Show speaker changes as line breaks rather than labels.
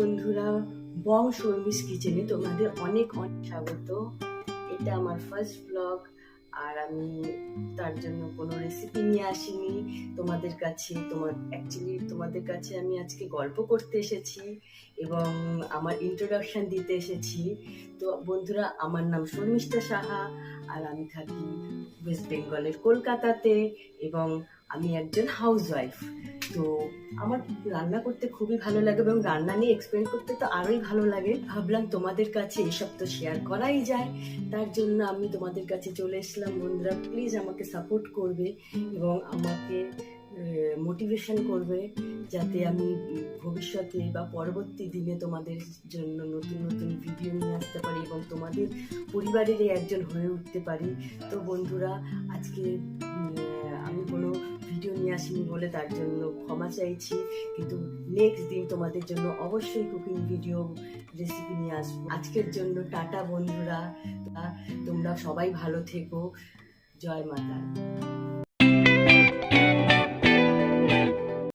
বন্ধুরা, বং শর্মিস কিচেনে তোমাদের অনেক অনেক স্বাগত। এটা আমার ফার্স্ট ব্লগ, আর আমি তার জন্য কোনো রেসিপি নিয়ে আসিনি তোমাদের কাছে। তোমাদের কাছে আমি আজকে গল্প করতে এসেছি এবং আমার ইন্ট্রোডাকশন দিতে এসেছি। তো বন্ধুরা, আমার নাম শর্মিষ্ঠা সাহা, আর আমি থাকি ওয়েস্ট বেঙ্গলের কলকাতাতে এবং আমি একজন হাউসওয়াইফ। তো আমার রান্না করতে খুবই ভালো লাগে এবং রান্না নিয়ে এক্সপ্লেন করতে তো আরোই ভালো লাগে। ভাবলাম তোমাদের কাছে এসব তো শেয়ার করাই যায়, তার জন্য আমি তোমাদের কাছে চলে এসলাম। বন্ধুরা, প্লিজ আমাকে সাপোর্ট করবে এবং আমাকে মোটিভেশন করবে, যাতে আমি ভবিষ্যতে বা পরবর্তী দিনে তোমাদের জন্য নতুন নতুন ভিডিও নিয়ে আসতে পারি এবং তোমাদের পরিবারেরই একজন হয়ে উঠতে পারি। তো বন্ধুরা, আজকে আমি কোনো ভিডিও নিয়ে আসিনি বলে তার জন্য ক্ষমা চাইছি, কিন্তু নেক্সট দিন তোমাদের জন্য অবশ্যই কুকিং ভিডিও রেসিপি নিয়ে আসবো। আজকের জন্য টাটা বন্ধুরা, তোমরা সবাই ভালো থেকো। জয় মাতা।